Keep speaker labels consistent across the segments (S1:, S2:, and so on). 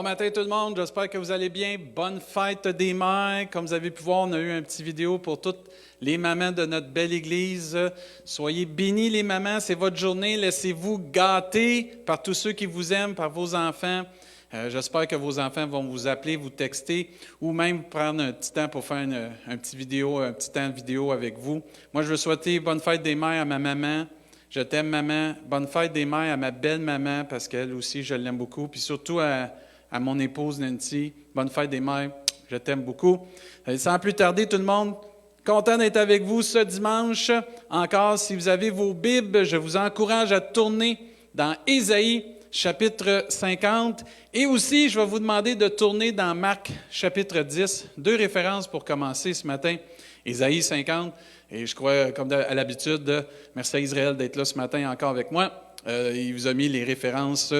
S1: Bon matin tout le monde, j'espère que vous allez bien. Bonne fête des mères. Comme vous avez pu voir, on a eu un petit vidéo pour toutes les mamans de notre belle église. Soyez bénis les mamans, c'est votre journée. Laissez-vous gâter par tous ceux qui vous aiment, par vos enfants. J'espère que vos enfants vont vous appeler, vous texter ou même prendre un petit temps pour faire un petit temps de vidéo avec vous. Moi, je veux souhaiter bonne fête des mères à ma maman. Je t'aime, maman. Bonne fête des mères à ma belle maman parce qu'elle aussi, je l'aime beaucoup. Puis surtout à mon épouse Nancy. Bonne fête des mères. Je t'aime beaucoup. Sans plus tarder, tout le monde, content d'être avec vous ce dimanche. Encore, si vous avez vos Bibles, je vous encourage à tourner dans Ésaïe, chapitre 50. Et aussi, je vais vous demander de tourner dans Marc, chapitre 10. 2 références pour commencer ce matin. Ésaïe 50. Et je crois, comme à l'habitude, merci à Israël d'être là ce matin encore avec moi. Il vous a mis les références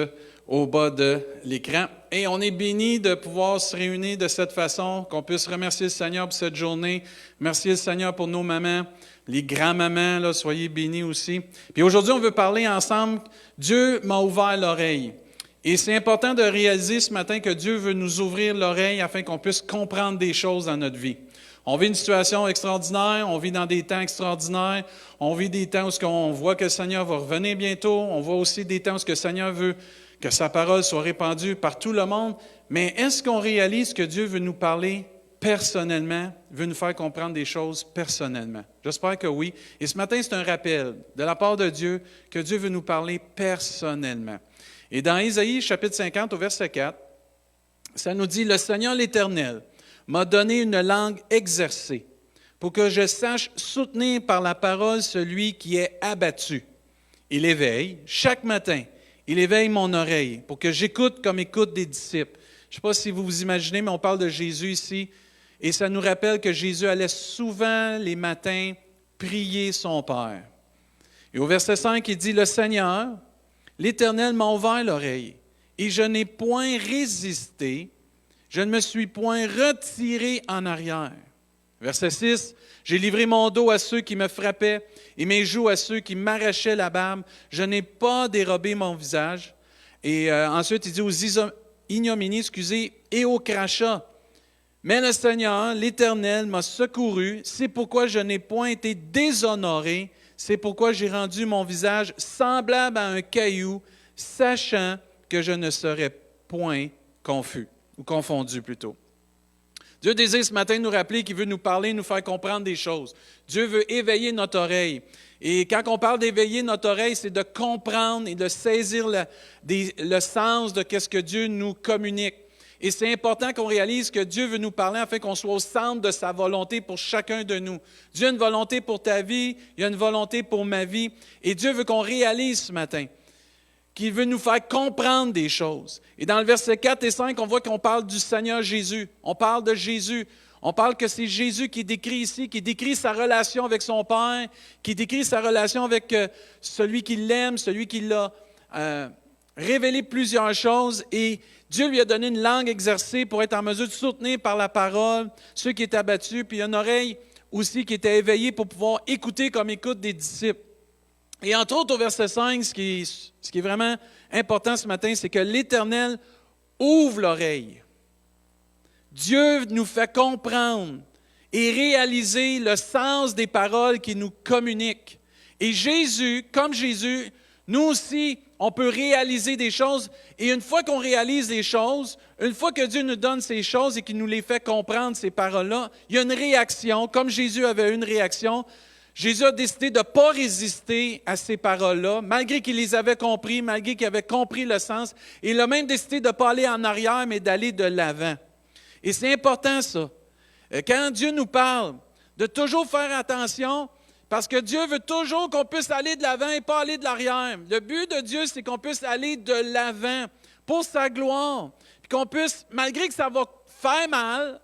S1: au bas de l'écran. Et on est bénis de pouvoir se réunir de cette façon, qu'on puisse remercier le Seigneur pour cette journée. Merci le Seigneur pour nos mamans, les grands-mamans, là, soyez bénis aussi. Puis aujourd'hui, on veut parler ensemble. Dieu m'a ouvert l'oreille. Et c'est important de réaliser ce matin que Dieu veut nous ouvrir l'oreille afin qu'on puisse comprendre des choses dans notre vie. On vit une situation extraordinaire, on vit dans des temps extraordinaires, on vit des temps où on voit que le Seigneur va revenir bientôt, on voit aussi des temps où le Seigneur veut que sa parole soit répandue par tout le monde, mais est-ce qu'on réalise que Dieu veut nous parler personnellement, veut nous faire comprendre des choses personnellement? J'espère que oui. Et ce matin, c'est un rappel de la part de Dieu que Dieu veut nous parler personnellement. Et dans Ésaïe, chapitre 50, au verset 4, ça nous dit « Le Seigneur l'Éternel m'a donné une langue exercée pour que je sache soutenir par la parole celui qui est abattu. Il éveille, chaque matin, il éveille mon oreille pour que j'écoute comme écoutent des disciples. » Je ne sais pas si vous vous imaginez, mais on parle de Jésus ici. Et ça nous rappelle que Jésus allait souvent les matins prier son Père. Et au verset 5, il dit « Le Seigneur, l'Éternel m'a ouvert l'oreille et je n'ai point résisté. Je ne me suis point retiré en arrière. » Verset 6, « J'ai livré mon dos à ceux qui me frappaient et mes joues à ceux qui m'arrachaient la barbe. Je n'ai pas dérobé mon visage. » Et ensuite, il dit aux ignominies, et au crachat. « Mais le Seigneur, l'Éternel, m'a secouru. C'est pourquoi je n'ai point été déshonoré. C'est pourquoi j'ai rendu mon visage semblable à un caillou, sachant que je ne serai point confus. » Ou confondu plutôt. Dieu désire ce matin nous rappeler qu'il veut nous parler, nous faire comprendre des choses. Dieu veut éveiller notre oreille. Et quand on parle d'éveiller notre oreille, c'est de comprendre et de saisir le sens de ce que Dieu nous communique. Et c'est important qu'on réalise que Dieu veut nous parler afin qu'on soit au centre de sa volonté pour chacun de nous. Dieu a une volonté pour ta vie, il a une volonté pour ma vie. Et Dieu veut qu'on réalise ce matin qu'il veut nous faire comprendre des choses. Et dans le verset 4 et 5, on voit qu'on parle du Seigneur Jésus. On parle de Jésus. On parle que c'est Jésus qui est décrit ici, qui décrit sa relation avec son Père, qui décrit sa relation avec celui qui l'aime, celui qui l'a révélé plusieurs choses. Et Dieu lui a donné une langue exercée pour être en mesure de soutenir par la parole ceux qui étaient abattus. Puis une oreille aussi qui était éveillée pour pouvoir écouter comme écoutent des disciples. Et entre autres, au verset 5, ce qui est vraiment important ce matin, c'est que l'Éternel ouvre l'oreille. Dieu nous fait comprendre et réaliser le sens des paroles qu'il nous communique. Et Jésus, comme Jésus, nous aussi, on peut réaliser des choses. Et une fois qu'on réalise les choses, une fois que Dieu nous donne ces choses et qu'il nous les fait comprendre, ces paroles-là, il y a une réaction, comme Jésus avait une réaction. Jésus a décidé de ne pas résister à ces paroles-là, malgré qu'il les avait compris, malgré qu'il avait compris le sens. Et il a même décidé de ne pas aller en arrière, mais d'aller de l'avant. Et c'est important, ça. Quand Dieu nous parle, de toujours faire attention, parce que Dieu veut toujours qu'on puisse aller de l'avant et pas aller de l'arrière. Le but de Dieu, c'est qu'on puisse aller de l'avant pour sa gloire. Puis qu'on puisse, malgré que ça va faire mal,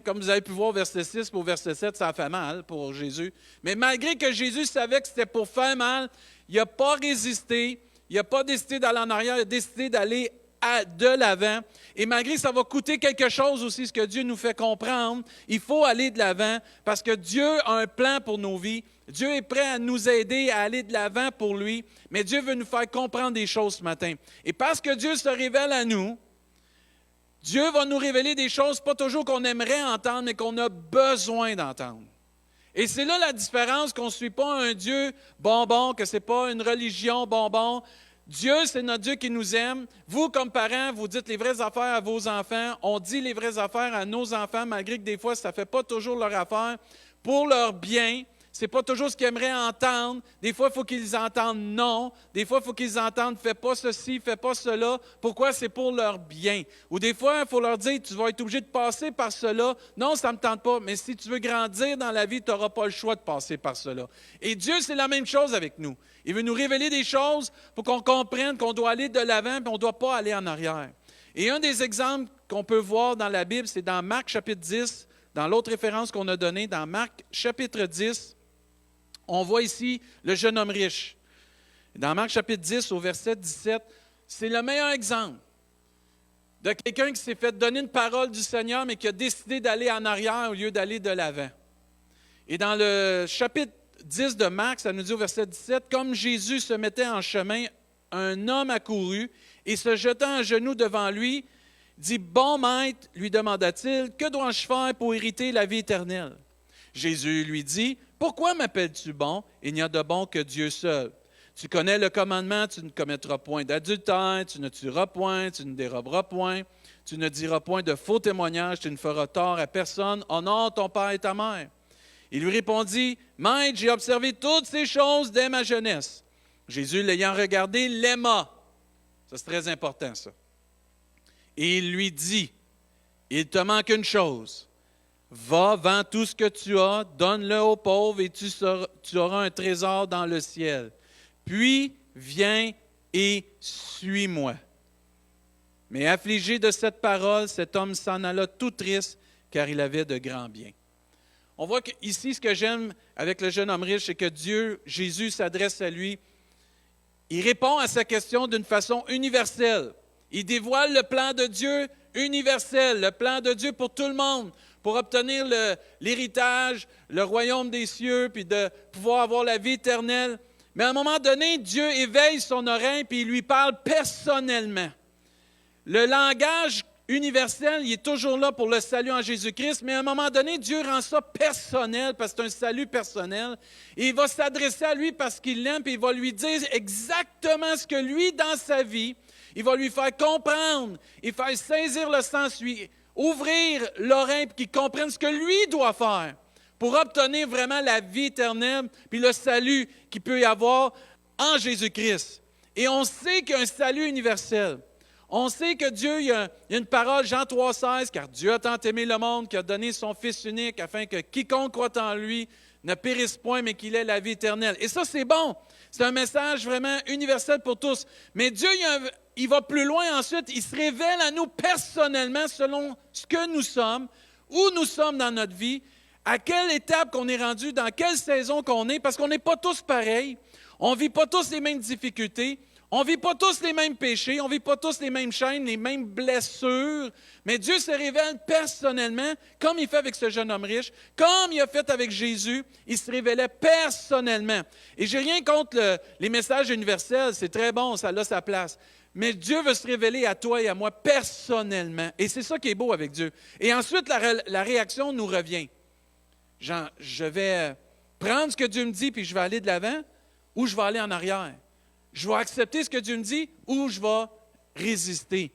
S1: comme vous avez pu voir au verset 6 ou au verset 7, ça a fait mal pour Jésus. Mais malgré que Jésus savait que c'était pour faire mal, il n'a pas résisté, il n'a pas décidé d'aller en arrière, il a décidé d'aller de l'avant. Et malgré que ça va coûter quelque chose aussi, ce que Dieu nous fait comprendre, il faut aller de l'avant parce que Dieu a un plan pour nos vies. Dieu est prêt à nous aider à aller de l'avant pour lui, mais Dieu veut nous faire comprendre des choses ce matin. Et parce que Dieu se révèle à nous, Dieu va nous révéler des choses, pas toujours qu'on aimerait entendre, mais qu'on a besoin d'entendre. Et c'est là la différence, qu'on ne suit pas un Dieu bonbon, que ce n'est pas une religion bonbon. Dieu, c'est notre Dieu qui nous aime. Vous, comme parents, vous dites les vraies affaires à vos enfants. On dit les vraies affaires à nos enfants, malgré que des fois, ça ne fait pas toujours leur affaire, pour leur bien. Ce n'est pas toujours ce qu'ils aimeraient entendre. Des fois, il faut qu'ils entendent non. Des fois, il faut qu'ils entendent fais pas ceci, fais pas cela. Pourquoi? C'est pour leur bien. Ou des fois, il faut leur dire tu vas être obligé de passer par cela. Non, ça ne me tente pas. Mais si tu veux grandir dans la vie, tu n'auras pas le choix de passer par cela. Et Dieu, c'est la même chose avec nous. Il veut nous révéler des choses pour qu'on comprenne qu'on doit aller de l'avant et on ne doit pas aller en arrière. Et un des exemples qu'on peut voir dans la Bible, c'est dans Marc chapitre 10, dans l'autre référence qu'on a donnée, dans Marc chapitre 10, on voit ici le jeune homme riche. Dans Marc chapitre 10, au verset 17, c'est le meilleur exemple de quelqu'un qui s'est fait donner une parole du Seigneur, mais qui a décidé d'aller en arrière au lieu d'aller de l'avant. Et dans le chapitre 10 de Marc, ça nous dit au verset 17, « Comme Jésus se mettait en chemin, un homme accourut, et se jetant à genoux devant lui, dit, « Bon maître, lui demanda-t-il, que dois-je faire pour hériter la vie éternelle? » Jésus lui dit, « Pourquoi m'appelles-tu bon? Il n'y a de bon que Dieu seul. Tu connais le commandement, tu ne commettras point d'adultère, tu ne tueras point, tu ne déroberas point, tu ne diras point de faux témoignages, tu ne feras tort à personne, honore ton père et ta mère. » Il lui répondit, « Maître, j'ai observé toutes ces choses dès ma jeunesse. » Jésus, l'ayant regardé, l'aima. Ça, c'est très important, ça. Et il lui dit, « Il te manque une chose. Va, vends tout ce que tu as, donne-le aux pauvres et tu auras un trésor dans le ciel. Puis, viens et suis-moi. » Mais affligé de cette parole, cet homme s'en alla tout triste, car il avait de grands biens. On voit qu'ici, ce que j'aime avec le jeune homme riche, c'est que Dieu, Jésus s'adresse à lui. Il répond à sa question d'une façon universelle. Il dévoile le plan de Dieu universel, le plan de Dieu pour tout le monde, pour obtenir l'héritage, le royaume des cieux, puis de pouvoir avoir la vie éternelle. Mais à un moment donné, Dieu éveille son oreille, puis il lui parle personnellement. Le langage universel, il est toujours là pour le salut en Jésus-Christ, mais à un moment donné, Dieu rend ça personnel, parce que c'est un salut personnel. Et il va s'adresser à lui parce qu'il l'aime, puis il va lui dire exactement ce que lui, dans sa vie, il va lui faire comprendre, il faire saisir le sens, lui ouvrir l'oreille pour qu'il comprenne ce que lui doit faire pour obtenir vraiment la vie éternelle puis le salut qu'il peut y avoir en Jésus-Christ. Et on sait qu'il y a un salut universel. On sait que Dieu, il y a une parole, Jean 3,16, « Car Dieu a tant aimé le monde qu'il a donné son Fils unique afin que quiconque croit en lui ne périsse point, mais qu'il ait la vie éternelle. » Et ça, c'est bon. C'est un message vraiment universel pour tous. Mais Dieu, il va plus loin ensuite. Il se révèle à nous personnellement selon ce que nous sommes, où nous sommes dans notre vie, à quelle étape qu'on est rendu, dans quelle saison qu'on est, parce qu'on n'est pas tous pareils. On ne vit pas tous les mêmes difficultés. On ne vit pas tous les mêmes péchés, on ne vit pas tous les mêmes chaînes, les mêmes blessures, mais Dieu se révèle personnellement, comme il fait avec ce jeune homme riche, comme il a fait avec Jésus, il se révélait personnellement. Et je n'ai rien contre les messages universels, c'est très bon, ça a sa place. Mais Dieu veut se révéler à toi et à moi personnellement. Et c'est ça qui est beau avec Dieu. Et ensuite, la réaction nous revient. Genre, je vais prendre ce que Dieu me dit, puis je vais aller de l'avant, ou je vais aller en arrière. Je vais accepter ce que Dieu me dit ou je vais résister.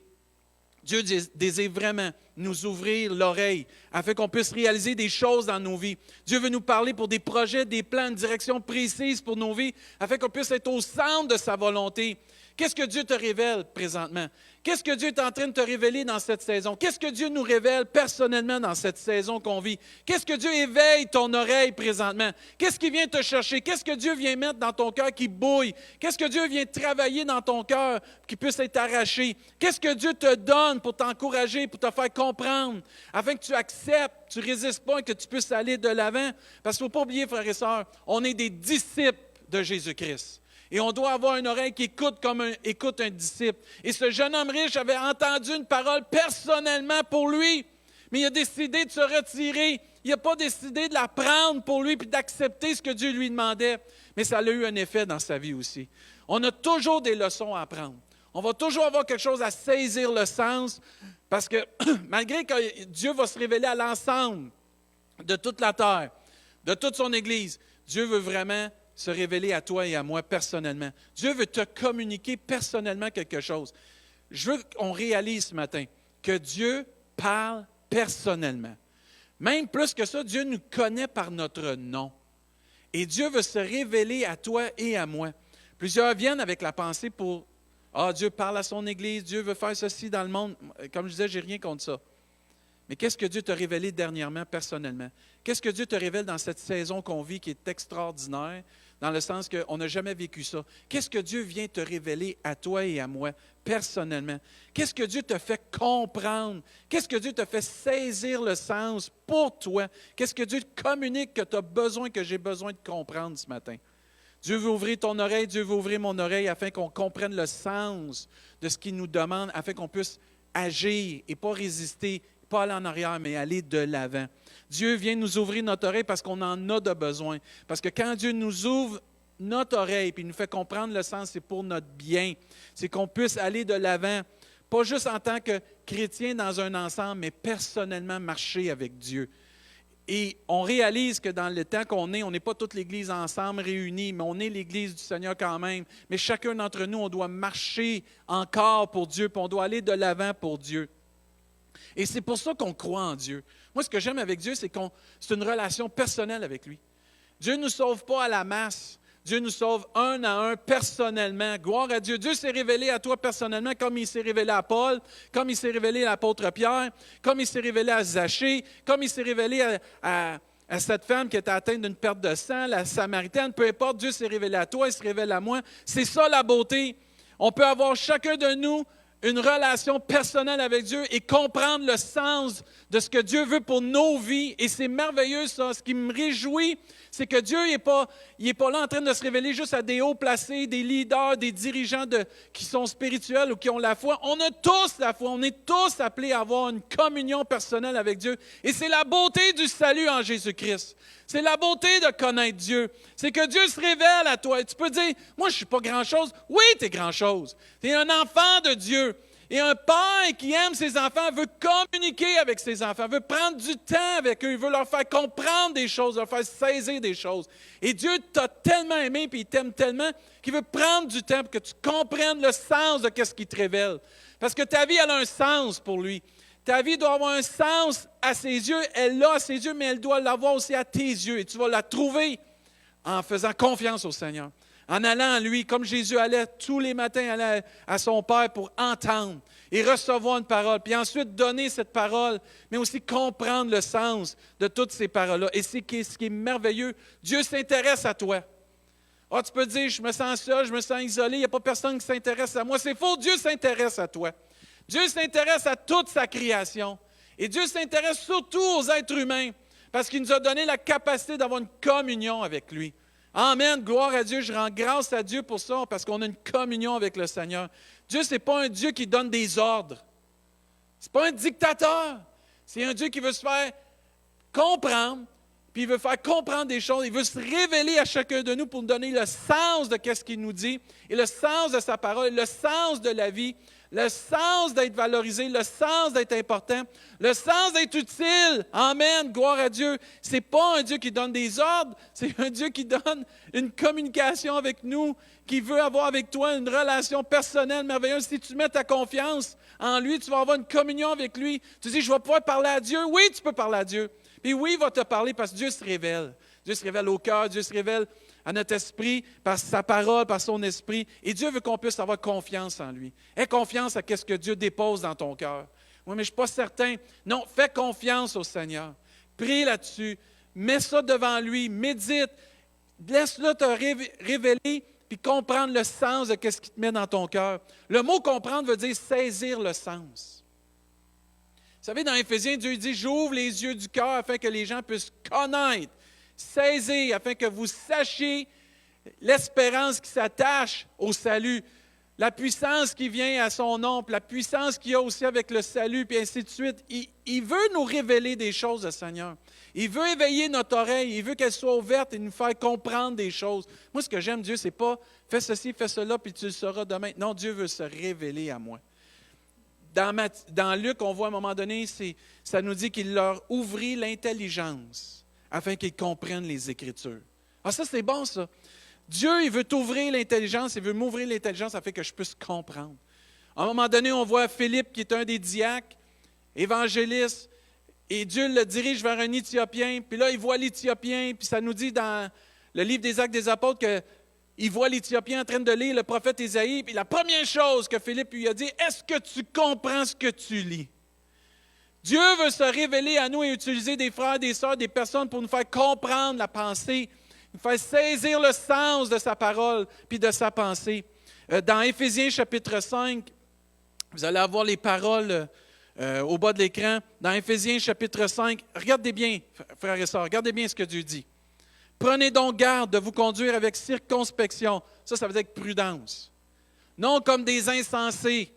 S1: Dieu désire vraiment nous ouvrir l'oreille afin qu'on puisse réaliser des choses dans nos vies. Dieu veut nous parler pour des projets, des plans, une direction précise pour nos vies afin qu'on puisse être au centre de sa volonté. Qu'est-ce que Dieu te révèle présentement? Qu'est-ce que Dieu est en train de te révéler dans cette saison? Qu'est-ce que Dieu nous révèle personnellement dans cette saison qu'on vit? Qu'est-ce que Dieu éveille ton oreille présentement? Qu'est-ce qui vient te chercher? Qu'est-ce que Dieu vient mettre dans ton cœur qui bouille? Qu'est-ce que Dieu vient travailler dans ton cœur qui puisse être arraché? Qu'est-ce que Dieu te donne pour t'encourager, pour te faire comprendre, afin que tu acceptes, tu ne résistes pas et que tu puisses aller de l'avant? Parce qu'il ne faut pas oublier, frères et sœurs, on est des disciples de Jésus-Christ. Et on doit avoir une oreille qui écoute comme écoute un disciple. Et ce jeune homme riche avait entendu une parole personnellement pour lui, mais il a décidé de se retirer. Il n'a pas décidé de la prendre pour lui puis d'accepter ce que Dieu lui demandait. Mais ça a eu un effet dans sa vie aussi. On a toujours des leçons à apprendre. On va toujours avoir quelque chose à saisir le sens, parce que malgré que Dieu va se révéler à l'ensemble de toute la terre, de toute son Église, Dieu veut vraiment se révéler à toi et à moi personnellement. Dieu veut te communiquer personnellement quelque chose. Je veux qu'on réalise ce matin que Dieu parle personnellement. Même plus que ça, Dieu nous connaît par notre nom. Et Dieu veut se révéler à toi et à moi. Plusieurs viennent avec la pensée pour « Ah, Dieu parle à son Église, Dieu veut faire ceci dans le monde. » Comme je disais, je n'ai rien contre ça. Mais qu'est-ce que Dieu t'a révélé dernièrement, personnellement? Qu'est-ce que Dieu te révèle dans cette saison qu'on vit qui est extraordinaire, dans le sens qu'on n'a jamais vécu ça? Qu'est-ce que Dieu vient te révéler à toi et à moi, personnellement? Qu'est-ce que Dieu te fait comprendre? Qu'est-ce que Dieu te fait saisir le sens pour toi? Qu'est-ce que Dieu te communique que tu as besoin, que j'ai besoin de comprendre ce matin? Dieu veut ouvrir ton oreille, Dieu veut ouvrir mon oreille afin qu'on comprenne le sens de ce qu'il nous demande, afin qu'on puisse agir et pas résister, pas aller en arrière, mais aller de l'avant. Dieu vient nous ouvrir notre oreille parce qu'on en a de besoin. Parce que quand Dieu nous ouvre notre oreille et nous fait comprendre le sens, c'est pour notre bien. C'est qu'on puisse aller de l'avant, pas juste en tant que chrétien dans un ensemble, mais personnellement marcher avec Dieu. Et on réalise que dans le temps qu'on est, on n'est pas toute l'Église ensemble réunie, mais on est l'Église du Seigneur quand même. Mais chacun d'entre nous, on doit marcher encore pour Dieu, puis on doit aller de l'avant pour Dieu. Et c'est pour ça qu'on croit en Dieu. Moi, ce que j'aime avec Dieu, c'est c'est une relation personnelle avec lui. Dieu ne nous sauve pas à la masse. Dieu nous sauve un à un, personnellement. Gloire à Dieu. Dieu s'est révélé à toi personnellement, comme il s'est révélé à Paul, comme il s'est révélé à l'apôtre Pierre, comme il s'est révélé à Zachée, comme il s'est révélé à cette femme qui était atteinte d'une perte de sang, la Samaritaine. Peu importe, Dieu s'est révélé à toi, il se révèle à moi. C'est ça la beauté. On peut avoir chacun de nous une relation personnelle avec Dieu et comprendre le sens de ce que Dieu veut pour nos vies. Et c'est merveilleux, ça. Ce qui me réjouit, c'est que Dieu n'est pas là en train de se révéler juste à des hauts placés, des leaders, des dirigeants qui sont spirituels ou qui ont la foi. On a tous la foi. On est tous appelés à avoir une communion personnelle avec Dieu. Et c'est la beauté du salut en Jésus-Christ. C'est la beauté de connaître Dieu. C'est que Dieu se révèle à toi. Et tu peux dire, moi, je ne suis pas grand-chose. Oui, tu es grand-chose. Tu es un enfant de Dieu. Et un père qui aime ses enfants veut communiquer avec ses enfants, veut prendre du temps avec eux, il veut leur faire comprendre des choses, leur faire saisir des choses. Et Dieu t'a tellement aimé, puis il t'aime tellement, qu'il veut prendre du temps pour que tu comprennes le sens de ce qu'il te révèle. Parce que ta vie, elle a un sens pour lui. Ta vie doit avoir un sens à ses yeux, elle l'a à ses yeux, mais elle doit l'avoir aussi à tes yeux. Et tu vas la trouver en faisant confiance au Seigneur. En allant à lui, comme Jésus allait tous les matins aller à son Père pour entendre et recevoir une parole, puis ensuite donner cette parole, mais aussi comprendre le sens de toutes ces paroles-là. Et c'est ce qui est merveilleux, Dieu s'intéresse à toi. Ah, tu peux dire, je me sens seul, je me sens isolé, il n'y a pas personne qui s'intéresse à moi. C'est faux, Dieu s'intéresse à toi. Dieu s'intéresse à toute sa création. Et Dieu s'intéresse surtout aux êtres humains, parce qu'il nous a donné la capacité d'avoir une communion avec lui. Amen, gloire à Dieu, je rends grâce à Dieu pour ça, parce qu'on a une communion avec le Seigneur. Dieu, ce n'est pas un Dieu qui donne des ordres. Ce n'est pas un dictateur. C'est un Dieu qui veut se faire comprendre, puis il veut faire comprendre des choses. Il veut se révéler à chacun de nous pour nous donner le sens de ce qu'il nous dit, et le sens de sa parole, le sens de la vie, le sens d'être valorisé, le sens d'être important, le sens d'être utile. Amen, gloire à Dieu. Ce n'est pas un Dieu qui donne des ordres, c'est un Dieu qui donne une communication avec nous, qui veut avoir avec toi une relation personnelle merveilleuse. Si tu mets ta confiance en lui, tu vas avoir une communion avec lui. Tu dis, je vais pouvoir parler à Dieu. Oui, tu peux parler à Dieu. Puis oui, il va te parler parce que Dieu se révèle. Dieu se révèle au cœur, Dieu se révèle à notre esprit, par sa parole, par son esprit. Et Dieu veut qu'on puisse avoir confiance en lui. Aie confiance à ce que Dieu dépose dans ton cœur. Oui, mais je ne suis pas certain. Non, fais confiance au Seigneur. Prie là-dessus. Mets ça devant lui. Médite. Laisse-le te révéler puis comprendre le sens de ce qui te met dans ton cœur. Le mot « comprendre » veut dire saisir le sens. Vous savez, dans Éphésiens, Dieu dit « J'ouvre les yeux du cœur afin que les gens puissent connaître, saisir, afin que vous sachiez l'espérance qui s'attache au salut. » la puissance qui vient à son nom, puis la puissance qu'il y a aussi avec le salut, puis ainsi de suite. Il veut nous révéler des choses, le Seigneur. Il veut éveiller notre oreille, il veut qu'elle soit ouverte et nous faire comprendre des choses. Moi, ce que j'aime, Dieu, c'est pas « fais ceci, fais cela, puis tu le sauras demain ». Non, Dieu veut se révéler à moi. Dans Luc, on voit à un moment donné, ça nous dit qu'il leur ouvrit l'intelligence afin qu'ils comprennent les Écritures. Ah, ça, c'est bon, ça. Dieu, il veut t'ouvrir l'intelligence, il veut m'ouvrir l'intelligence afin que je puisse comprendre. À un moment donné, on voit Philippe, qui est un des diacres, évangéliste, et Dieu le dirige vers un Éthiopien, puis là, il voit l'Éthiopien, puis ça nous dit dans le livre des Actes des Apôtres qu'il voit l'Éthiopien en train de lire le prophète Ésaïe, puis la première chose que Philippe lui a dit, « Est-ce que tu comprends ce que tu lis? » Dieu veut se révéler à nous et utiliser des frères, des sœurs, des personnes pour nous faire comprendre la pensée, nous faire saisir le sens de sa parole puis de sa pensée. Dans Éphésiens chapitre 5, vous allez avoir les paroles au bas de l'écran. Dans Éphésiens chapitre 5, regardez bien, frères et sœurs, regardez bien ce que Dieu dit. « Prenez donc garde de vous conduire avec circonspection. » Ça veut dire avec prudence. « Non comme des insensés,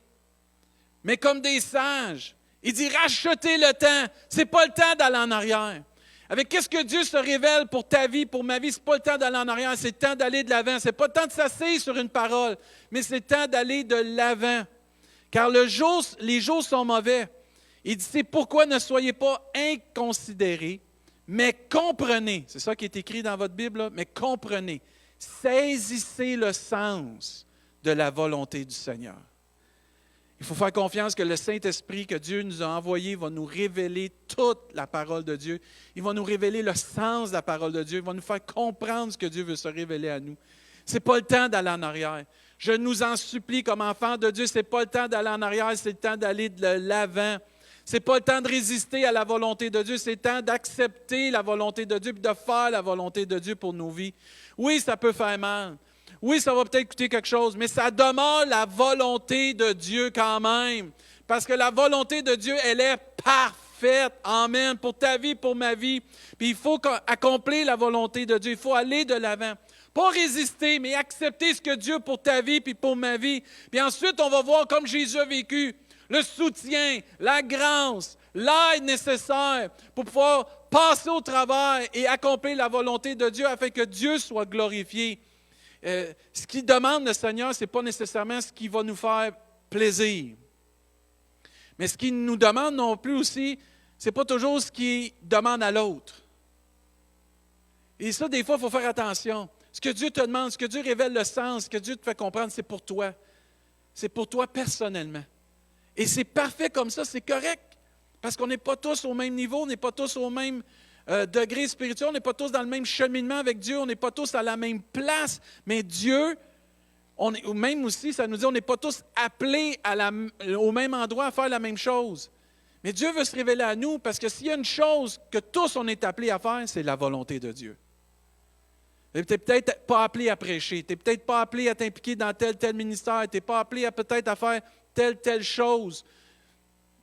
S1: mais comme des sages. » Il dit, rachetez le temps. Ce n'est pas le temps d'aller en arrière. Avec qu'est-ce que Dieu se révèle pour ta vie, pour ma vie, ce n'est pas le temps d'aller en arrière, c'est le temps d'aller de l'avant. Ce n'est pas le temps de s'asseoir sur une parole, mais c'est le temps d'aller de l'avant. Car les jours sont mauvais. Il dit, c'est pourquoi ne soyez pas inconsidérés, mais comprenez. C'est ça qui est écrit dans votre Bible, là, mais comprenez. Saisissez le sens de la volonté du Seigneur. Il faut faire confiance que le Saint-Esprit que Dieu nous a envoyé va nous révéler toute la parole de Dieu. Il va nous révéler le sens de la parole de Dieu. Il va nous faire comprendre ce que Dieu veut se révéler à nous. Ce n'est pas le temps d'aller en arrière. Je nous en supplie comme enfants de Dieu, ce n'est pas le temps d'aller en arrière, c'est le temps d'aller de l'avant. Ce n'est pas le temps de résister à la volonté de Dieu, c'est le temps d'accepter la volonté de Dieu et de faire la volonté de Dieu pour nos vies. Oui, ça peut faire mal. Oui, ça va peut-être coûter quelque chose, mais ça demeure la volonté de Dieu quand même. Parce que la volonté de Dieu, elle est parfaite. Amen. Pour ta vie, pour ma vie. Puis il faut accomplir la volonté de Dieu. Il faut aller de l'avant. Pas résister, mais accepter ce que Dieu pour ta vie puis pour ma vie. Puis ensuite, on va voir comme Jésus a vécu le soutien, la grâce, l'aide nécessaire pour pouvoir passer au travers et accomplir la volonté de Dieu afin que Dieu soit glorifié. Ce qu'il demande le Seigneur, ce n'est pas nécessairement ce qui va nous faire plaisir. Mais ce qu'il nous demande non plus aussi, ce n'est pas toujours ce qu'il demande à l'autre. Et ça, des fois, il faut faire attention. Ce que Dieu te demande, ce que Dieu révèle le sens, ce que Dieu te fait comprendre, c'est pour toi. C'est pour toi personnellement. Et c'est parfait comme ça, c'est correct. Parce qu'on n'est pas tous au même niveau, on n'est pas tous au même degré spirituel, on n'est pas tous dans le même cheminement avec Dieu, on n'est pas tous à la même place. Mais Dieu, même aussi, ça nous dit, on n'est pas tous appelés au même endroit à faire la même chose. Mais Dieu veut se révéler à nous parce que s'il y a une chose que tous on est appelés à faire, c'est la volonté de Dieu. Tu n'es peut-être pas appelé à prêcher, tu n'es peut-être pas appelé à t'impliquer dans tel ministère, tu n'es pas appelé peut-être à faire telle chose.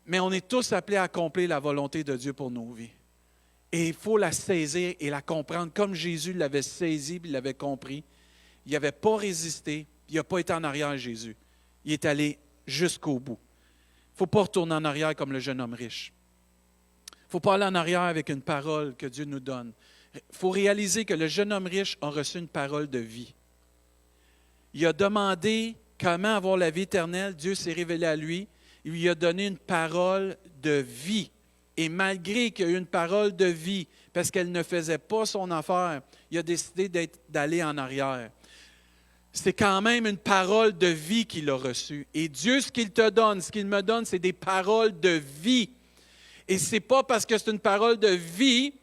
S1: Mais on est tous appelés à accomplir la volonté de Dieu pour nos vies. Et il faut la saisir et la comprendre comme Jésus l'avait saisi et l'avait compris. Il n'avait pas résisté, il n'a pas été en arrière, Jésus. Il est allé jusqu'au bout. Il ne faut pas retourner en arrière comme le jeune homme riche. Il ne faut pas aller en arrière avec une parole que Dieu nous donne. Il faut réaliser que le jeune homme riche a reçu une parole de vie. Il a demandé comment avoir la vie éternelle. Dieu s'est révélé à lui. Il lui a donné une parole de vie. Et malgré qu'il y a eu une parole de vie, parce qu'elle ne faisait pas son affaire, il a décidé d'aller en arrière. C'est quand même une parole de vie qu'il a reçue. Et Dieu, ce qu'il te donne, ce qu'il me donne, c'est des paroles de vie. Et ce n'est pas parce que c'est une parole de vie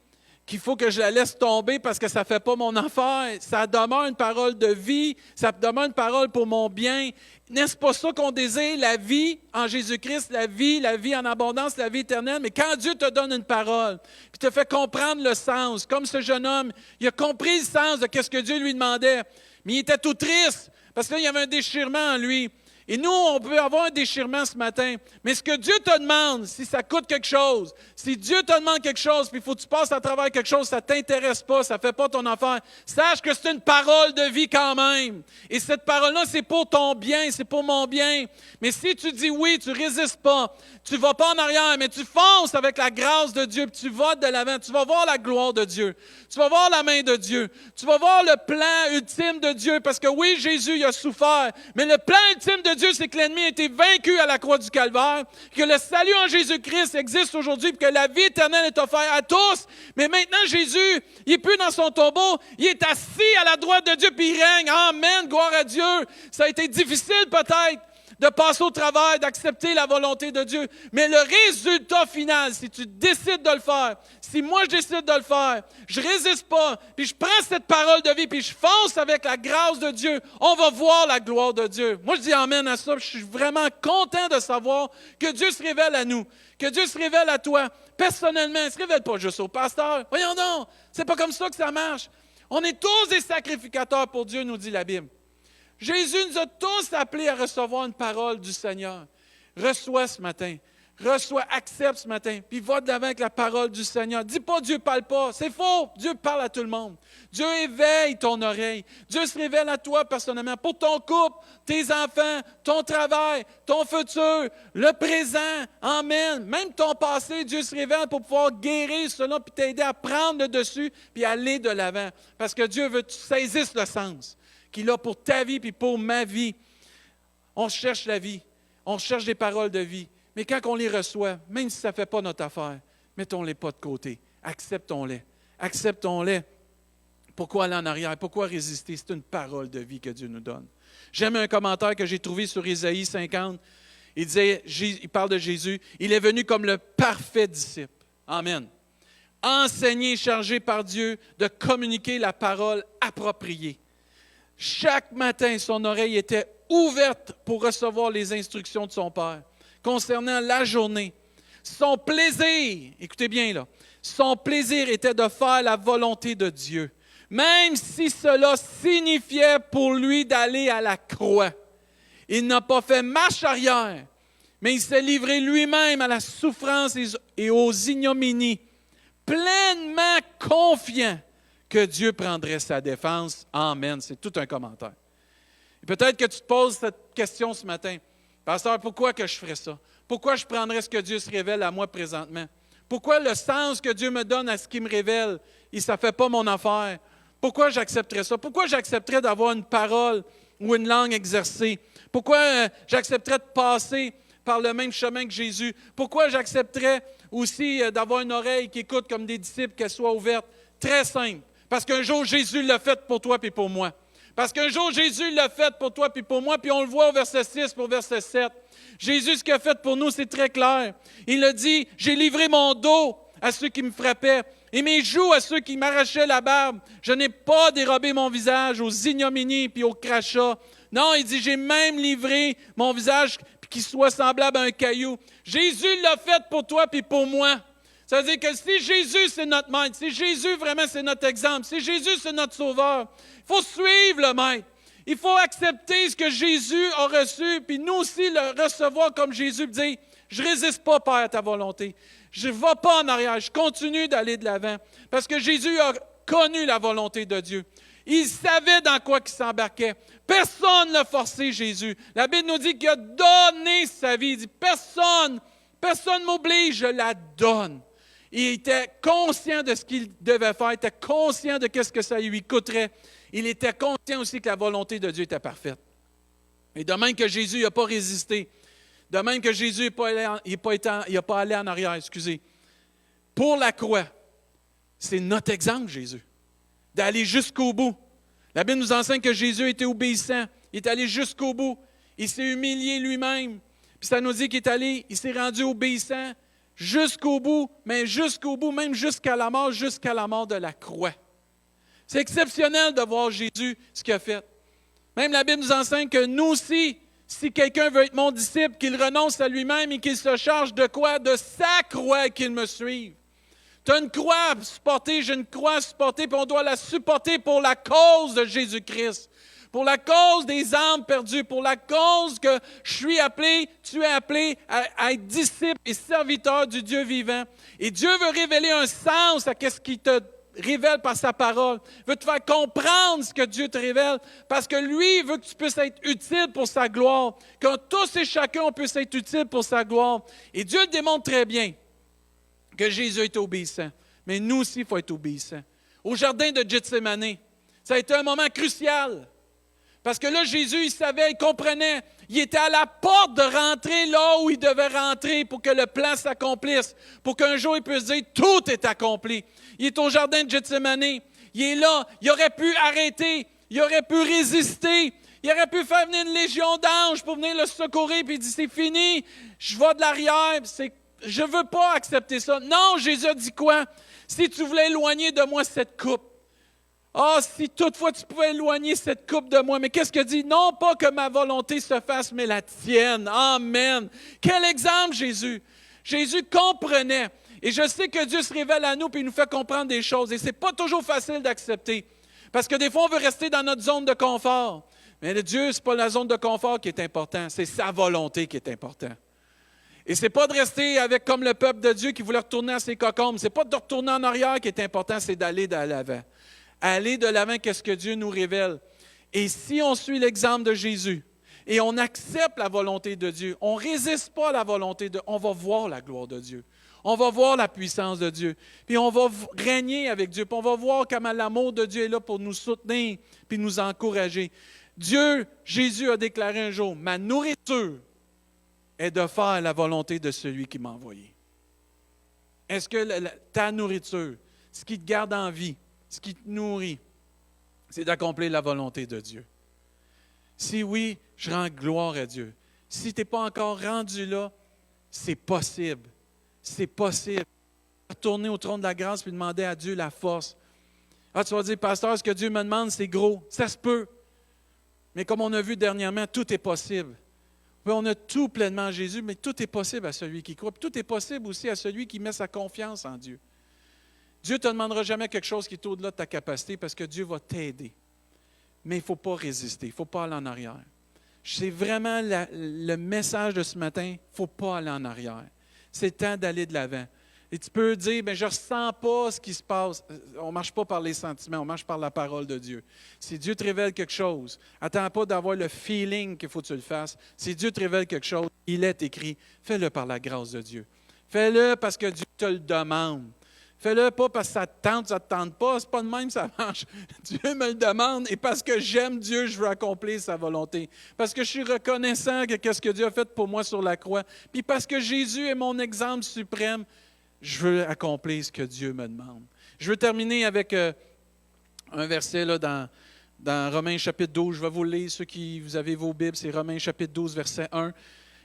S1: qu'il faut que je la laisse tomber parce que ça ne fait pas mon affaire. Ça demeure une parole de vie, ça demeure une parole pour mon bien. N'est-ce pas ça qu'on désire, la vie en Jésus-Christ, la vie en abondance, la vie éternelle? Mais quand Dieu te donne une parole, puis te fait comprendre le sens, comme ce jeune homme, il a compris le sens de ce que Dieu lui demandait, mais il était tout triste parce qu'il y avait un déchirement en lui. Et nous, on peut avoir un déchirement ce matin. Mais ce que Dieu te demande, si ça coûte quelque chose, si Dieu te demande quelque chose, puis il faut que tu passes à travers quelque chose, ça ne t'intéresse pas, ça ne fait pas ton affaire, sache que c'est une parole de vie quand même. Et cette parole-là, c'est pour ton bien, c'est pour mon bien. Mais si tu dis oui, tu ne résistes pas, tu ne vas pas en arrière, mais tu fonces avec la grâce de Dieu, puis tu vas de l'avant, tu vas voir la gloire de Dieu, tu vas voir la main de Dieu, tu vas voir le plan ultime de Dieu, parce que oui, Jésus il a souffert, mais le plan ultime de Dieu, c'est que l'ennemi a été vaincu à la croix du Calvaire, que le salut en Jésus-Christ existe aujourd'hui, puis que la vie éternelle est offerte à tous. Mais maintenant, Jésus, il n'est plus dans son tombeau, il est assis à la droite de Dieu, puis il règne. Amen, gloire à Dieu. Ça a été difficile peut-être de passer au travers, d'accepter la volonté de Dieu. Mais le résultat final, si tu décides de le faire, si moi je décide de le faire, je ne résiste pas, puis je prends cette parole de vie, puis je fonce avec la grâce de Dieu, on va voir la gloire de Dieu. Moi je dis amen à ça, je suis vraiment content de savoir que Dieu se révèle à nous, que Dieu se révèle à toi, personnellement. Il ne se révèle pas juste au pasteur. Voyons donc, c'est pas comme ça que ça marche. On est tous des sacrificateurs pour Dieu, nous dit la Bible. Jésus nous a tous appelés à recevoir une parole du Seigneur. Reçois ce matin. Reçois, accepte ce matin, puis va de l'avant avec la parole du Seigneur. Dis pas Dieu ne parle pas, c'est faux. Dieu parle à tout le monde. Dieu éveille ton oreille. Dieu se révèle à toi personnellement, pour ton couple, tes enfants, ton travail, ton futur, le présent. Amen. Même ton passé, Dieu se révèle pour pouvoir guérir cela, puis t'aider à prendre le dessus, puis aller de l'avant. Parce que Dieu veut que tu saisisses le sens qu'il a pour ta vie puis pour ma vie. On cherche la vie. On cherche des paroles de vie. Mais quand on les reçoit, même si ça ne fait pas notre affaire, mettons-les pas de côté. Acceptons-les. Acceptons-les. Pourquoi aller en arrière? Pourquoi résister? C'est une parole de vie que Dieu nous donne. J'aime un commentaire que j'ai trouvé sur Isaïe 50. Il parle de Jésus. Il est venu comme le parfait disciple. Amen. Enseigné et chargé par Dieu de communiquer la parole appropriée. Chaque matin, son oreille était ouverte pour recevoir les instructions de son Père concernant la journée. Son plaisir, écoutez bien là, son plaisir était de faire la volonté de Dieu, même si cela signifiait pour lui d'aller à la croix. Il n'a pas fait marche arrière, mais il s'est livré lui-même à la souffrance et aux ignominies, pleinement confiant que Dieu prendrait sa défense. Amen. C'est tout un commentaire. Et peut-être que tu te poses cette question ce matin. Pasteur, pourquoi que je ferais ça? Pourquoi je prendrais ce que Dieu se révèle à moi présentement? Pourquoi le sens que Dieu me donne à ce qu'il me révèle, ça ne fait pas mon affaire? Pourquoi j'accepterais ça? Pourquoi j'accepterais d'avoir une parole ou une langue exercée? Pourquoi j'accepterais de passer par le même chemin que Jésus? Pourquoi j'accepterais aussi d'avoir une oreille qui écoute comme des disciples, qu'elle soit ouverte? Très simple. Parce qu'un jour, Jésus l'a fait pour toi et pour moi. Parce qu'un jour, Jésus l'a fait pour toi et pour moi, puis on le voit au verset 6 pour verset 7. Jésus, ce qu'il a fait pour nous, c'est très clair. Il a dit, « J'ai livré mon dos à ceux qui me frappaient et mes joues à ceux qui m'arrachaient la barbe. Je n'ai pas dérobé mon visage aux ignominies puis aux crachats. Non, il dit, j'ai même livré mon visage qui soit semblable à un caillou. Jésus l'a fait pour toi et pour moi. Ça veut dire que si Jésus, c'est notre maître, si Jésus, vraiment, c'est notre exemple, si Jésus, c'est notre sauveur, il faut suivre le maître. Il faut accepter ce que Jésus a reçu, puis nous aussi le recevoir comme Jésus, dire, je ne résiste pas, Père, à ta volonté. Je ne vais pas en arrière, je continue d'aller de l'avant. Parce que Jésus a connu la volonté de Dieu. Il savait dans quoi il s'embarquait. Personne ne l'a forcé, Jésus. La Bible nous dit qu'il a donné sa vie. Il dit, personne ne m'oblige, je la donne. Il était conscient de ce qu'il devait faire, il était conscient de ce que ça lui coûterait. Il était conscient aussi que la volonté de Dieu était parfaite. Et de même que Jésus n'a pas résisté, de même que Jésus n'a pas allé en arrière, excusez. Pour la croix, c'est notre exemple, Jésus, d'aller jusqu'au bout. La Bible nous enseigne que Jésus était obéissant, il est allé jusqu'au bout, il s'est humilié lui-même, puis ça nous dit il s'est rendu obéissant, jusqu'au bout, mais jusqu'au bout, même jusqu'à la mort de la croix. C'est exceptionnel de voir Jésus, ce qu'il a fait. Même la Bible nous enseigne que nous aussi, si quelqu'un veut être mon disciple, qu'il renonce à lui-même et qu'il se charge de quoi? De sa croix et qu'il me suive. Tu as une croix à supporter, j'ai une croix à supporter, puis on doit la supporter pour la cause de Jésus-Christ. pour la cause des âmes perdues, pour la cause que je suis appelé, tu es appelé à être disciple et serviteur du Dieu vivant. Et Dieu veut révéler un sens à ce qu'il te révèle par sa parole. Il veut te faire comprendre ce que Dieu te révèle parce que lui, il veut que tu puisses être utile pour sa gloire, que tous et chacun on puisse être utile pour sa gloire. Et Dieu le démontre très bien que Jésus est obéissant. Mais nous aussi, il faut être obéissants. Au jardin de Gethsémani, ça a été un moment crucial. Parce que là, Jésus, il savait, il comprenait. Il était à la porte de rentrer là où il devait rentrer pour que le plan s'accomplisse. Pour qu'un jour, il puisse dire, tout est accompli. Il est au jardin de Gethsémani. Il est là. Il aurait pu arrêter. Il aurait pu résister. Il aurait pu faire venir une légion d'anges pour venir le secourir. Puis il dit, c'est fini. Je vais de l'arrière. Je ne veux pas accepter ça. Non, Jésus a dit quoi? Si tu voulais éloigner de moi cette coupe, si toutefois tu pouvais éloigner cette coupe de moi, mais qu'est-ce qu'il dit? Non pas que ma volonté se fasse, mais la tienne. Amen. Quel exemple, Jésus! Jésus comprenait. Et je sais que Dieu se révèle à nous et il nous fait comprendre des choses. Et ce n'est pas toujours facile d'accepter. Parce que des fois, on veut rester dans notre zone de confort. Mais Dieu, ce n'est pas la zone de confort qui est importante, c'est sa volonté qui est importante. Et ce n'est pas de rester avec comme le peuple de Dieu qui voulait retourner à ses cocombes. Ce n'est pas de retourner en arrière qui est important, c'est d'aller de l'avant. Aller de l'avant, qu'est-ce que Dieu nous révèle. Et si on suit l'exemple de Jésus et on accepte la volonté de Dieu, on ne résiste pas à la volonté de Dieu, on va voir la gloire de Dieu. On va voir la puissance de Dieu. Puis on va régner avec Dieu. Puis on va voir comment l'amour de Dieu est là pour nous soutenir puis nous encourager. Jésus a déclaré un jour, ma nourriture est de faire la volonté de celui qui m'a envoyé. Est-ce que ta nourriture, ce qui te garde en vie, ce qui te nourrit, c'est d'accomplir la volonté de Dieu? Si oui, je rends gloire à Dieu. Si tu n'es pas encore rendu là, c'est possible. C'est possible. Retourner au trône de la grâce et demander à Dieu la force. Tu vas dire, pasteur, ce que Dieu me demande, c'est gros. Ça se peut. Mais comme on a vu dernièrement, tout est possible. On a tout pleinement en Jésus, mais tout est possible à celui qui croit. Puis tout est possible aussi à celui qui met sa confiance en Dieu. Dieu ne te demandera jamais quelque chose qui est au-delà de ta capacité parce que Dieu va t'aider. Mais il ne faut pas résister, il ne faut pas aller en arrière. C'est vraiment le message de ce matin, il ne faut pas aller en arrière. C'est temps d'aller de l'avant. Et tu peux dire, je ne ressens pas ce qui se passe. On ne marche pas par les sentiments, on marche par la parole de Dieu. Si Dieu te révèle quelque chose, attends pas d'avoir le feeling qu'il faut que tu le fasses. Si Dieu te révèle quelque chose, il est écrit, fais-le par la grâce de Dieu. Fais-le parce que Dieu te le demande. Fais-le pas parce que ça te tente, ça ne te tente pas. C'est pas de même, ça marche. Dieu me le demande et parce que j'aime Dieu, je veux accomplir sa volonté. Parce que je suis reconnaissant de ce que Dieu a fait pour moi sur la croix. Puis parce que Jésus est mon exemple suprême, je veux accomplir ce que Dieu me demande. Je veux terminer avec un verset là, dans Romains chapitre 12. Je vais vous le lire, ceux qui vous avez vos Bibles, c'est Romains chapitre 12, versets 1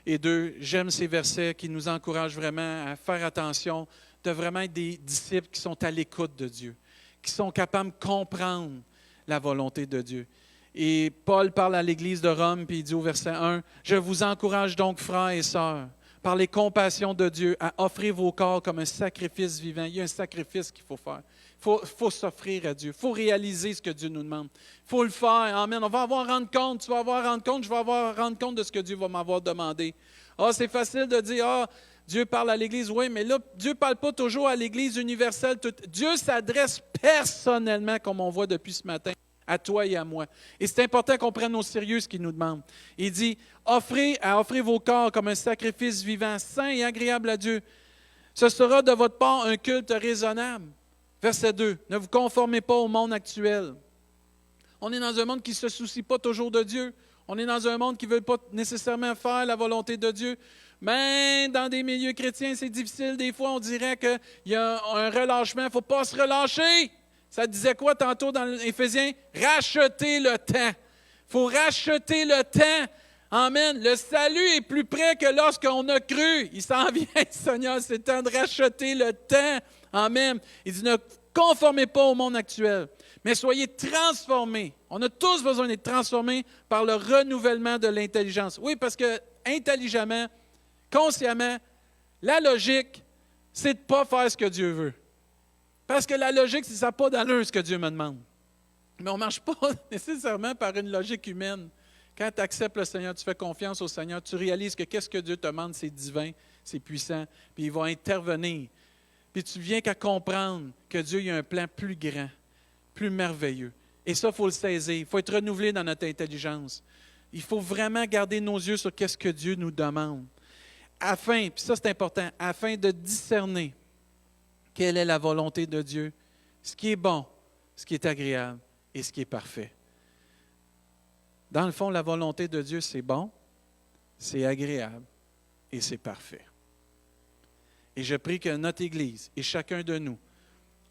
S1: et 2. J'aime ces versets qui nous encouragent vraiment à faire attention, de vraiment être des disciples qui sont à l'écoute de Dieu, qui sont capables de comprendre la volonté de Dieu. Et Paul parle à l'Église de Rome, puis il dit au verset 1, « Je vous encourage donc, frères et sœurs, par les compassions de Dieu, à offrir vos corps comme un sacrifice vivant. » Il y a un sacrifice qu'il faut faire. Il faut s'offrir à Dieu. Il faut réaliser ce que Dieu nous demande. Il faut le faire. Amen. On va avoir à rendre compte. Tu vas avoir à rendre compte. Je vais avoir à rendre compte de ce que Dieu va m'avoir demandé. C'est facile de dire, Dieu parle à l'Église. Oui, mais là, Dieu ne parle pas toujours à l'Église universelle. Dieu s'adresse personnellement, comme on voit depuis ce matin, à toi et à moi. Et c'est important qu'on prenne au sérieux ce qu'il nous demande. Il dit, offrez vos corps comme un sacrifice vivant, saint et agréable à Dieu. Ce sera de votre part un culte raisonnable. Verset 2, ne vous conformez pas au monde actuel. On est dans un monde qui ne se soucie pas toujours de Dieu. On est dans un monde qui ne veut pas nécessairement faire la volonté de Dieu. Mais dans des milieux chrétiens, c'est difficile. Des fois, on dirait qu'il y a un relâchement. Il ne faut pas se relâcher. Ça disait quoi tantôt dans Éphésiens? Racheter le temps. Il faut racheter le temps. Amen. Le salut est plus près que lorsqu'on a cru. Il s'en vient, Seigneur. C'est temps de racheter le temps. Amen. Il dit, ne conformez pas au monde actuel, mais soyez transformés. On a tous besoin d'être transformés par le renouvellement de l'intelligence. Oui, parce que intelligemment, consciemment, la logique, c'est de ne pas faire ce que Dieu veut. Parce que la logique, c'est ça n'a pas d'allure ce que Dieu me demande. Mais on ne marche pas nécessairement par une logique humaine. Quand tu acceptes le Seigneur, tu fais confiance au Seigneur, tu réalises que qu'est-ce que Dieu te demande, c'est divin, c'est puissant, puis il va intervenir. Puis tu viens qu'à comprendre que Dieu a un plan plus grand, plus merveilleux. Et ça, il faut le saisir. Il faut être renouvelé dans notre intelligence. Il faut vraiment garder nos yeux sur qu'est-ce que Dieu nous demande. Afin, puis ça c'est important, afin de discerner quelle est la volonté de Dieu, ce qui est bon, ce qui est agréable et ce qui est parfait. Dans le fond, la volonté de Dieu, c'est bon, c'est agréable et c'est parfait. Et je prie que notre Église et chacun de nous,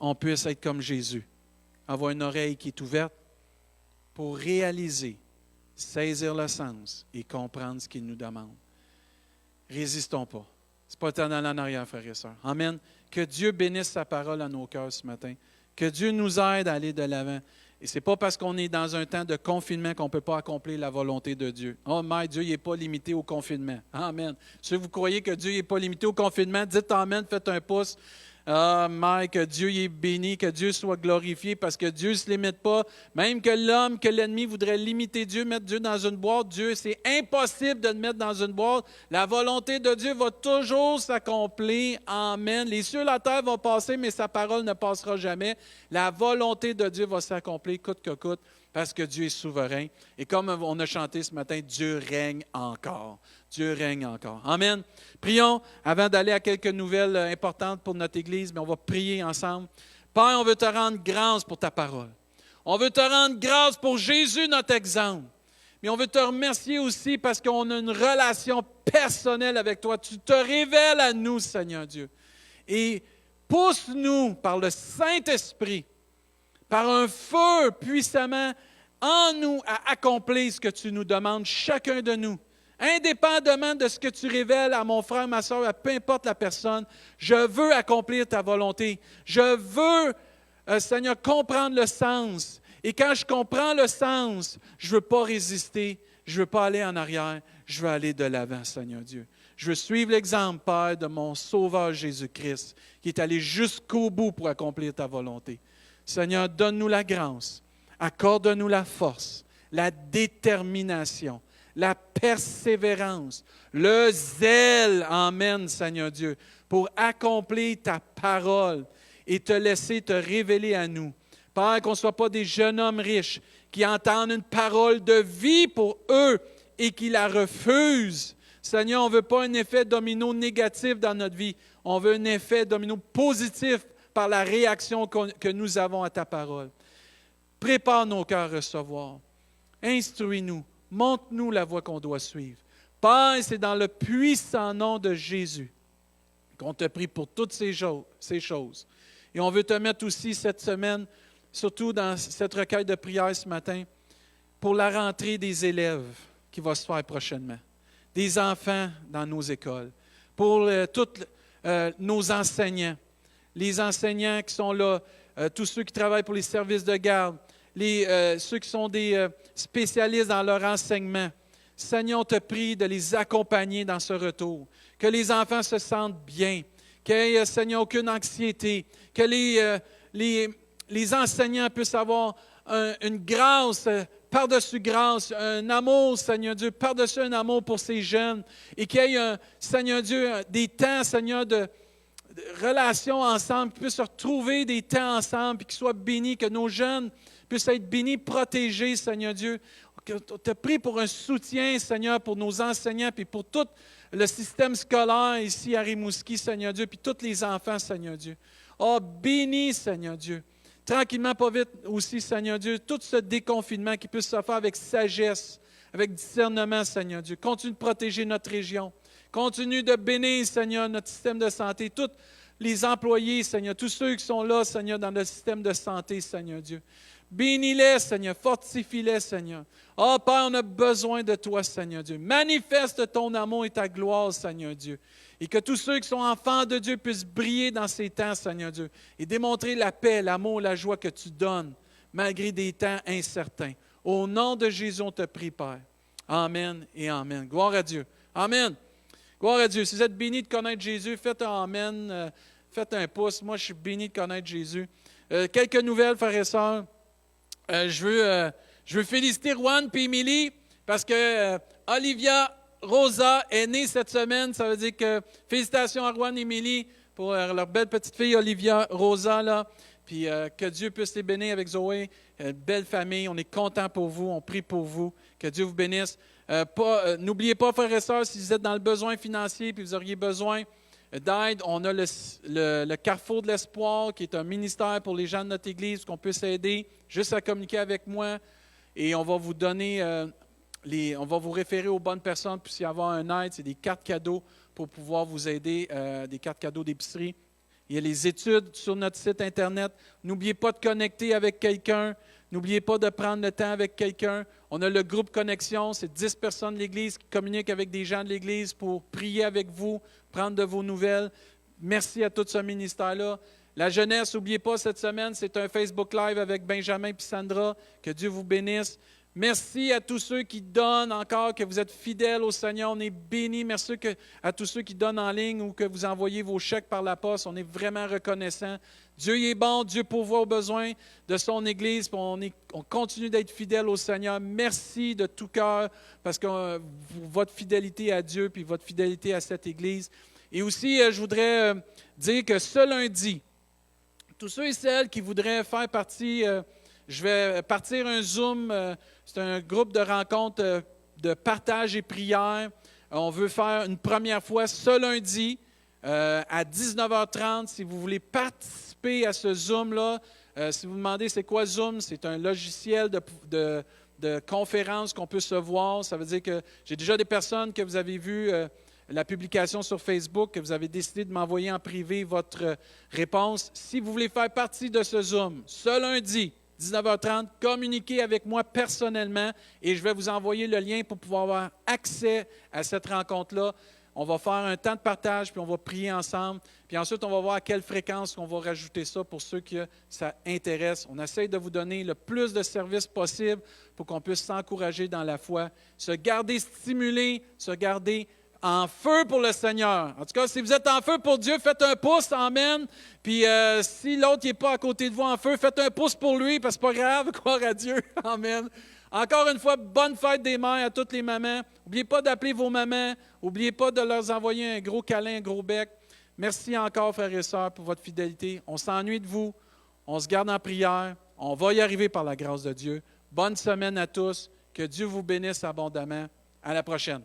S1: on puisse être comme Jésus, avoir une oreille qui est ouverte pour réaliser, saisir le sens et comprendre ce qu'il nous demande. Résistons pas. Ce n'est pas éternel en arrière, frères et sœurs. Amen. Que Dieu bénisse sa parole à nos cœurs ce matin. Que Dieu nous aide à aller de l'avant. Et ce n'est pas parce qu'on est dans un temps de confinement qu'on ne peut pas accomplir la volonté de Dieu. Oh, mais Dieu n'est pas limité au confinement. Amen. Si vous croyez que Dieu n'est pas limité au confinement, dites Amen, faites un pouce. Ah, mais que Dieu est béni, que Dieu soit glorifié, parce que Dieu ne se limite pas. Même que l'homme, que l'ennemi voudrait limiter Dieu, mettre Dieu dans une boîte, Dieu, c'est impossible de le mettre dans une boîte. La volonté de Dieu va toujours s'accomplir. Amen. Les cieux et la terre vont passer, mais sa parole ne passera jamais. La volonté de Dieu va s'accomplir coûte que coûte, parce que Dieu est souverain. Et comme on a chanté ce matin, Dieu règne encore. Dieu règne encore. Amen. Prions avant d'aller à quelques nouvelles importantes pour notre Église, mais on va prier ensemble. Père, on veut te rendre grâce pour ta parole. On veut te rendre grâce pour Jésus, notre exemple. Mais on veut te remercier aussi parce qu'on a une relation personnelle avec toi. Tu te révèles à nous, Seigneur Dieu. Et pousse-nous par le Saint-Esprit, par un feu puissamment en nous à accomplir ce que tu nous demandes, chacun de nous. Indépendamment de ce que tu révèles à mon frère, ma soeur, à peu importe la personne, je veux accomplir ta volonté. Je veux, Seigneur, comprendre le sens. Et quand je comprends le sens, je ne veux pas résister, je ne veux pas aller en arrière, je veux aller de l'avant, Seigneur Dieu. Je veux suivre l'exemple, Père, de mon Sauveur Jésus-Christ, qui est allé jusqu'au bout pour accomplir ta volonté. Seigneur, donne-nous la grâce, accorde-nous la force, la détermination, la persévérance, le zèle, amen, Seigneur Dieu, pour accomplir ta parole et te laisser te révéler à nous. Père, qu'on ne soit pas des jeunes hommes riches qui entendent une parole de vie pour eux et qui la refusent. Seigneur, on ne veut pas un effet domino négatif dans notre vie. On veut un effet domino positif par la réaction que nous avons à ta parole. Prépare nos cœurs à recevoir. Instruis-nous. Montre-nous la voie qu'on doit suivre. Père, c'est dans le puissant nom de Jésus qu'on te prie pour toutes ces choses. Et on veut te mettre aussi cette semaine, surtout dans cette recueil de prière ce matin, pour la rentrée des élèves qui va se faire prochainement, des enfants dans nos écoles, pour tous nos enseignants, les enseignants qui sont là, tous ceux qui travaillent pour les services de garde, ceux qui sont des spécialistes dans leur enseignement. Seigneur, on te prie de les accompagner dans ce retour, que les enfants se sentent bien, qu'il n'y ait, Seigneur, aucune anxiété, que les enseignants puissent avoir une grâce par-dessus grâce, un amour, Seigneur Dieu, par-dessus un amour pour ces jeunes, et qu'il y ait, Seigneur Dieu, des temps, Seigneur, de relations ensemble, qu'ils puissent se retrouver des temps ensemble, puis qu'ils soient bénis, que nos jeunes puissent être bénis, protégés, Seigneur Dieu. On te prie pour un soutien, Seigneur, pour nos enseignants, puis pour tout le système scolaire ici à Rimouski, Seigneur Dieu, puis tous les enfants, Seigneur Dieu. Oh, bénis, Seigneur Dieu. Tranquillement, pas vite aussi, Seigneur Dieu, tout ce déconfinement qui puisse se faire avec sagesse, avec discernement, Seigneur Dieu. Continue de protéger notre région. Continue de bénir, Seigneur, notre système de santé, tous les employés, Seigneur, tous ceux qui sont là, Seigneur, dans le système de santé, Seigneur Dieu. Bénis-les, Seigneur, fortifie-les, Seigneur. Oh, Père, on a besoin de toi, Seigneur Dieu. Manifeste ton amour et ta gloire, Seigneur Dieu. Et que tous ceux qui sont enfants de Dieu puissent briller dans ces temps, Seigneur Dieu, et démontrer la paix, l'amour, la joie que tu donnes, malgré des temps incertains. Au nom de Jésus, on te prie, Père. Amen et amen. Gloire à Dieu. Amen. Gloire à Dieu. Si vous êtes bénis de connaître Jésus, faites un amen, faites un pouce. Moi, je suis béni de connaître Jésus. Quelques nouvelles, frères et sœurs.
S2: Je veux féliciter Juan et Émilie parce que Olivia Rosa est née cette semaine. Ça veut dire que félicitations à Juan et Émilie pour leur belle petite fille Olivia Rosa. Là. Puis que Dieu puisse les bénir avec Zoé. Belle famille, on est content pour vous, on prie pour vous. Que Dieu vous bénisse. N'oubliez pas, frères et sœurs, si vous êtes dans le besoin financier et vous auriez besoin d'aide, on a le Carrefour de l'Espoir, qui est un ministère pour les gens de notre Église, qu'on peut s'aider, juste à communiquer avec moi. Et on va vous donner, on va vous référer aux bonnes personnes, puis s'il y avoir un aide, c'est des cartes cadeaux pour pouvoir vous aider, des cartes cadeaux d'épicerie. Il y a les études sur notre site Internet. N'oubliez pas de connecter avec quelqu'un. N'oubliez pas de prendre le temps avec quelqu'un. On a le groupe Connexion, c'est 10 personnes de l'Église qui communiquent avec des gens de l'Église pour prier avec vous, prendre de vos nouvelles. Merci à tout ce ministère-là. La jeunesse, n'oubliez pas, cette semaine, c'est un Facebook Live avec Benjamin et Sandra. Que Dieu vous bénisse. Merci à tous ceux qui donnent encore, que vous êtes fidèles au Seigneur. On est bénis. Merci à tous ceux qui donnent en ligne ou que vous envoyez vos chèques par la poste. On est vraiment reconnaissants. Dieu est bon. Dieu pourvoit aux besoins de son Église. On continue d'être fidèles au Seigneur. Merci de tout cœur parce que votre fidélité à Dieu puis votre fidélité à cette Église. Et aussi, je voudrais dire que ce lundi, tous ceux et celles qui voudraient faire partie... je vais partir un Zoom, c'est un groupe de rencontres de partage et prière. On veut faire une première fois ce lundi à 19h30. Si vous voulez participer à ce Zoom-là, si vous demandez c'est quoi Zoom, c'est un logiciel de conférence qu'on peut se voir. Ça veut dire que j'ai déjà des personnes que vous avez vues la publication sur Facebook, que vous avez décidé de m'envoyer en privé votre réponse. Si vous voulez faire partie de ce Zoom, ce lundi, 19h30, communiquez avec moi personnellement et je vais vous envoyer le lien pour pouvoir avoir accès à cette rencontre-là. On va faire un temps de partage, puis on va prier ensemble. Puis ensuite, on va voir à quelle fréquence on va rajouter ça pour ceux que ça intéresse. On essaie de vous donner le plus de services possible pour qu'on puisse s'encourager dans la foi, se garder stimulé, se garder en feu pour le Seigneur. En tout cas, si vous êtes en feu pour Dieu, faites un pouce, amen. Puis si l'autre n'est pas à côté de vous en feu, faites un pouce pour lui, parce que c'est pas grave, croire à Dieu, amen. Encore une fois, bonne fête des mères à toutes les mamans. N'oubliez pas d'appeler vos mamans. N'oubliez pas de leur envoyer un gros câlin, un gros bec. Merci encore, frères et sœurs, pour votre fidélité. On s'ennuie de vous. On se garde en prière. On va y arriver par la grâce de Dieu. Bonne semaine à tous. Que Dieu vous bénisse abondamment. À la prochaine.